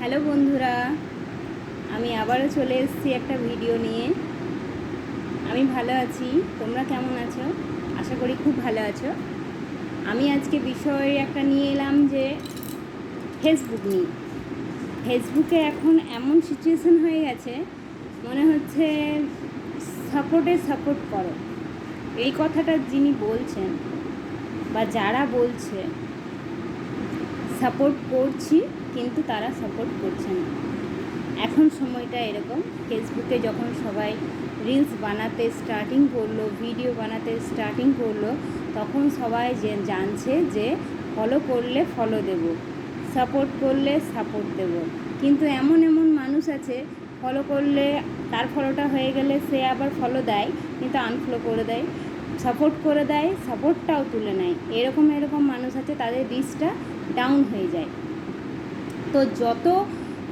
Hello বন্ধুরা, আমি আবারও চলে এসেছি একটা ভিডিও নিয়ে। আমি ভালো আছি, তোমরা কেমন আছো? আশা করি খুব ভালো আছো। আমি আজকে বিষয় একটা নিয়ে এলাম যে ফেসবুক নিয়ে। ফেসবুকে এখন এমন সিচুয়েশন হয়ে গেছে, মনে হচ্ছে সাপোর্ট করো। এই কথাটা যিনি বলছেন বা যারা বলছে সাপোর্ট করছি, কিন্তু তারা সাপোর্ট করছে না। এখন সময়টা এরকম, ফেসবুকে যখন সবাই রিলস বানাতে স্টার্টিং করলো, ভিডিও বানাতে স্টার্টিং করলো, তখন সবাই জানছে যে ফলো করলে ফলো দেব, সাপোর্ট করলে সাপোর্ট দেব। কিন্তু এমন এমন মানুষ আছে, ফলো করলে তার ফলোটা হয়ে গেলে সে আবার ফলো দেয় কিন্তু আনফলো করে দেয়, সাপোর্ট করে দেয়, সাপোর্টটাও তুলে নেয়। এরকম মানুষ আছে, তাদের রিচটা ডাউন হয়ে যায়। তো যত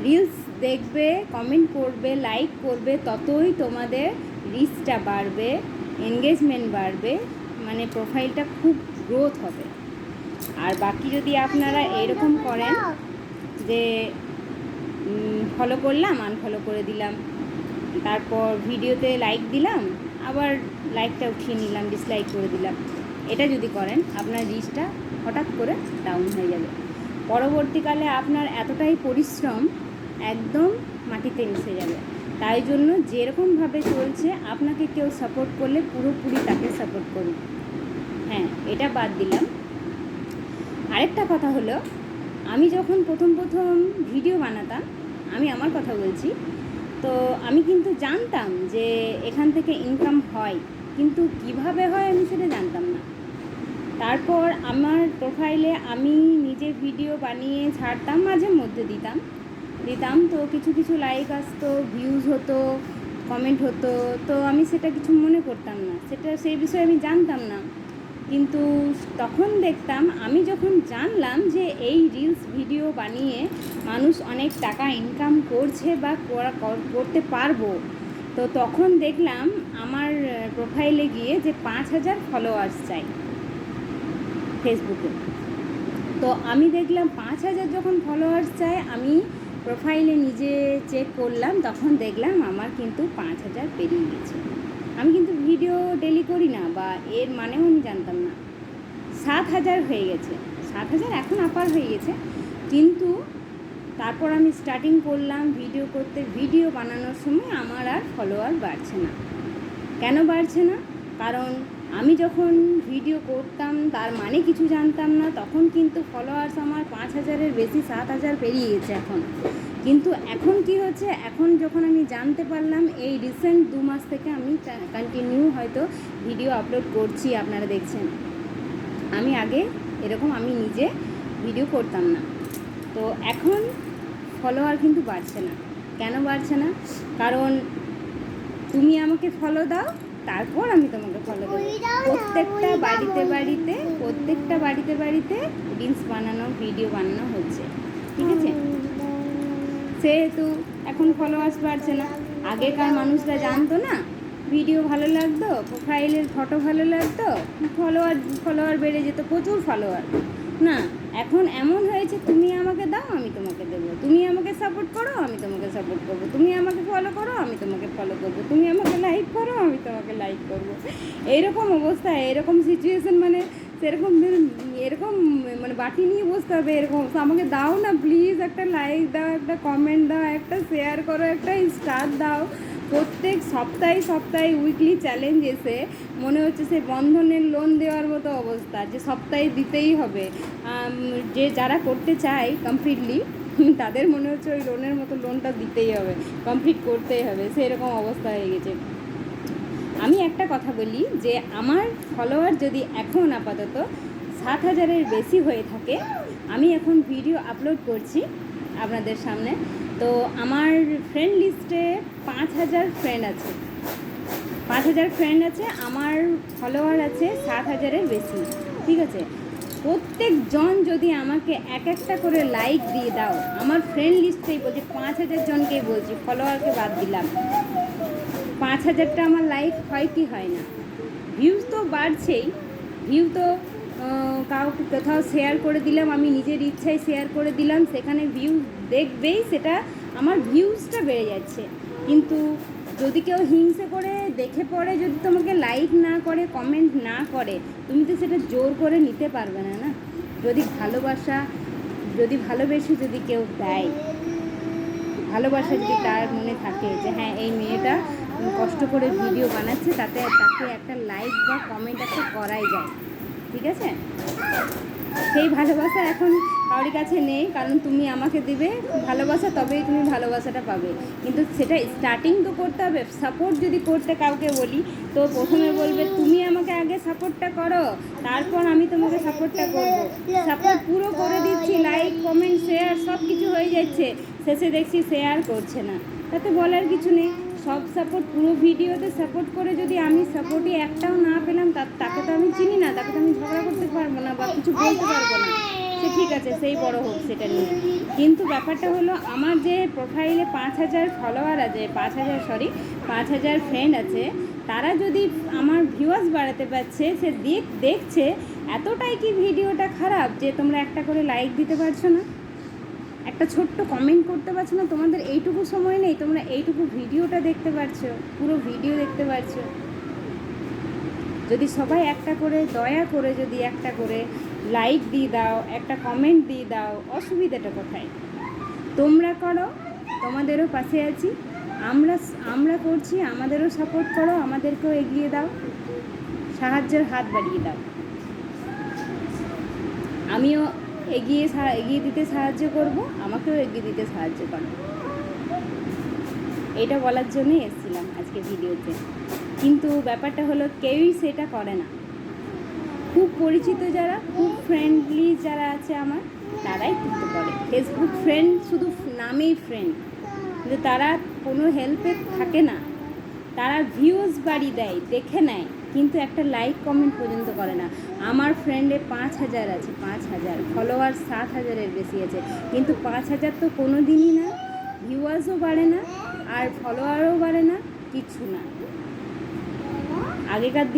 রিলস দেখবে, কমেন্ট করবে, লাইক করবে, ততই তোমাদের রিচটা বাড়বে, এনগেজমেন্ট বাড়বে, মানে প্রোফাইলটা খুব গ্রোথ হবে। আর বাকি যদি আপনারা এরকম করেন যে ফলো করলাম, আনফলো করে দিলাম, তারপর ভিডিওতে লাইক দিলাম, আবার লাইকটা উঠিয়ে নিলাম, ডিসলাইক করে দিলাম, এটা যদি করেন, আপনার রিচটা হঠাৎ করে ডাউন হয়ে যাবে। পরবর্তীকালে আপনার এতটাই পরিশ্রম একদম মাটিতে মিশে যাবে। তাই জন্য যেরকমভাবে চলছে, আপনাকে কেউ সাপোর্ট করলে পুরোপুরি তাকে সাপোর্ট করুন। হ্যাঁ, এটা বাদ দিলাম। আরেকটা কথা হলো, আমি যখন প্রথম ভিডিও বানাতাম, আমি আমার কথা বলছি, তো আমি কিন্তু জানতাম যে এখান থেকে ইনকাম হয়, কিন্তু কিভাবে হয় আমি সেটা জানতাম না। তারপর আমার প্রোফাইলে আমি নিজে ভিডিও বানিয়ে ছাড়তাম, মাঝে মধ্যে দিতাম, তো কিছু লাইক আসতো, ভিউজ হতো, কমেন্ট হতো, তো আমি সেটা কিছু মনে করতাম না, সেই বিষয়ে আমি জানতাম না। কিন্তু তখন দেখতাম, আমি যখন জানলাম যে এই রিলস ভিডিও বানিয়ে মানুষ অনেক টাকা ইনকাম করছে বা করতে পারবো, তো তখন দেখলাম আমার প্রোফাইলে গিয়ে যে 5,000 ফলোয়ার্স চাই ফেসবুকে। তো আমি দেখলাম 5,000 যখন ফলোয়ার্স চাই, আমি প্রোফাইলে নিজে চেক করলাম, তখন দেখলাম আমার কিন্তু 5,000 পেরিয়ে গেছে। আমি কিন্তু ভিডিও ডেলি করি না, বা এর মানেও আমি জানতাম না। 7,000 হয়ে গেছে, 7,000 এখন আপার হয়ে গেছে। কিন্তু তারপর আমি স্টার্টিং করলাম ভিডিও করতে, ভিডিও বানানোর সময় আমার আর ফলোয়ার বাড়ছে না। কেন বাড়ছে না? কারণ আমি যখন ভিডিও করতাম, তার মানে কিছু জানতাম না, তখন কিন্তু ফলোয়ার্স আমার 5,000-এর বেশি, 7,000 পেরিয়ে গেছে এখন। কিন্তু এখন কি হচ্ছে, এখন যখন আমি জানতে পারলাম, এই রিসেন্ট 2 মাস থেকে আমি কন্টিনিউ হয়তো ভিডিও আপলোড করছি, আপনারা দেখছেন। আমি আগে এরকম আমি নিজে ভিডিও করতাম না, তো এখন ফলোয়ার কিন্তু বাড়ছে না। কেন বাড়ছে না? কারণ তুমি আমাকে ফলো দাও, তারপর আমি তোমাকে ফলো দেবো। প্রত্যেকটা বাড়িতে রিলস বানানো, ভিডিও বানানো হচ্ছে, ঠিক আছে? সেহেতু এখন ফলোয়ার্স বাড়ছে না। আগেকার মানুষরা জানতো না, ভিডিও ভালো লাগতো, প্রোফাইলের ফটো ভালো লাগতো, ফলোয়ার বেড়ে যেত, প্রচুর ফলোয়ার। না, এখন এমন হয়েছে, তুমি আমাকে দাও, আমি তোমাকে দেবো, তুমি আমাকে সাপোর্ট করো, আমি তোমাকে সাপোর্ট করবো, তুমি আমাকে ফলো করো, আমি তোমাকে ফলো করবো, তুমি আমাকে লাইক করো, আমি তোমাকে লাইক করবো। এইরকম অবস্থা, এরকম সিচুয়েশন, মানে সেরকম এরকম মানে বাটি নিয়ে বসতে হবে এরকম। আমাকে দাও না প্লিজ, একটা লাইক দাও, একটা কমেন্ট দাও, একটা শেয়ার করো, একটা স্টার দাও। প্রত্যেক সপ্তাহে উইকলি চ্যালেঞ্জ এসে মনে হচ্ছে সে বন্ধনের লোন দেওয়ার মতো অবস্থা, যে সপ্তাহে দিতেই হবে। যে যারা করতে চায় কমপ্লিটলি, তাদের মনে হচ্ছে ওই লোনের মতো লোনটা দিতেই হবে, কমপ্লিট করতেই হবে, সেরকম অবস্থা হয়ে গেছে। আমি একটা কথা বলি, যে আমার ফলোয়ার যদি এখন আপাতত 7,000-এর বেশি হয়ে থাকে, আমি এখন ভিডিও আপলোড করছি আপনাদের সামনে, তো আমার ফ্রেন্ড লিস্টে 5,000 ফ্রেন্ড আছে, 5,000 ফ্রেন্ড আছে, আমার ফলোয়ার আছে 7,000-এর বেশি, ঠিক আছে? প্রত্যেকজন যদি আমাকে একটা করে লাইক দিয়ে দাও, আমার ফ্রেন্ড লিস্টেই বলছি, 5,000 জনকেই বলছি, ফলোয়ারকে বাদ দিলাম, 5,000টা আমার লাইক হয় কি হয় না? ভিউজ তো বাড়ছেই, ভিউ তো কাউকে কোথাও শেয়ার করে দিলাম, আমি নিজের ইচ্ছায় শেয়ার করে দিলাম, সেখানে ভিউ দেখবেই সেটা আমার ভিউজটা বেড়ে যাচ্ছে। কিন্তু যদি কেউ হিংসে করে দেখে পরে যদি তোমাকে লাইক না করে, কমেন্ট না করে, তুমি তো সেটা জোর করে নিতে পারবে না, না? যদি ভালোবেসে যদি কেউ দেয়, ভালোবাসা যদি তার মনে থাকে যে হ্যাঁ এই মেয়েটা কষ্ট করে ভিডিও বানাচ্ছে, তাকে একটা লাইক বা কমেন্ট একটা করাই যায়, ঠিক আছে? সেই ভালোবাসা এখন কারোর কাছে নেই, কারণ তুমি আমাকে দিবে ভালোবাসা, তবেই তুমি ভালোবাসাটা পাবে। কিন্তু সেটা স্টার্টিং তো করতে হবে। সাপোর্ট যদি করতে কাউকে বলি, তো প্রথমে বলবে তুমি আমাকে আগে সাপোর্টটা করো, তারপর আমি তোমাকে সাপোর্টটা করবো। সাপোর্ট পুরো করে দিচ্ছি, লাইক কমেন্ট শেয়ার সব কিছু হয়ে যাচ্ছে, শেষে দেখছি শেয়ার করছে না, তাতে বলার কিছু নেই। সব সাপোর্ট পুরো ভিডিওতে সাপোর্ট করে যদি আমি সাপোর্টই একটাও না পেলাম, তাকে তো আমি চিনি না, তাকে তো আমি ঝগড়া করতে পারবো না বা কিছু বলতে পারবো না। সে ঠিক আছে, সেই বড় হোক সেটা নিয়ে। কিন্তু ব্যাপারটা হলো, আমার যে প্রোফাইলে 5,000 ফলোয়ার আছে, 5,000 ফ্রেন্ড আছে, তারা যদি আমার ভিউয়ার্স বাড়াতে পারছে, সে দেখছে, এতটাই কি ভিডিওটা খারাপ যে তোমরা একটা করে লাইক দিতে পারছো না, একটা ছোট্ট কমেন্ট করতে পারছো না? তোমাদের এইটুকু সময় নেই, তোমরা এইটুকু ভিডিওটা দেখতে পারছো, পুরো ভিডিও দেখতে পারছো। যদি সবাই একটা করে দয়া করে যদি একটা করে লাইক দিয়ে দাও, একটা কমেন্ট দিয়ে দাও, অসুবিধাটা কোথায়? তোমরা করো, তোমাদেরও পাশে আছি, আমরা করছি, আমাদেরও সাপোর্ট করো, আমাদেরকেও এগিয়ে দাও, সাহায্যের হাত বাড়িয়ে দাও। আমিও এগিয়ে দিতে সাহায্য করব, আমাকেও এগিয়ে দিতে সাহায্য করো। এটা বলার জন্যই এসেছিলাম আজকে ভিডিওতে। কিন্তু ব্যাপারটা হলো, কেউই সেটা করে না। খুব পরিচিত যারা, খুব ফ্রেন্ডলি যারা আছে আমার, তারাই কিন্তু করে। ফেসবুক ফ্রেন্ড শুধু নামেই ফ্রেন্ড, কিন্তু তারা কোনো হেল্পে থাকে না। তারা ভিউজ বাড়ি দেয়, দেখে নেয়, কিন্তু একটা লাইক কমেন্ট পর্যন্ত করে না। আমার ফ্রেন্ডে 5,000 আছে, 5,000 ফলোয়ার, 7,000-এর বেশি আছে, কিন্তু 5,000 তো কোনো দিনই না, ভিউয়ার্সও বাড়ে না, আর ফলোয়ারও বাড়ে না, কিছু না। আগেকার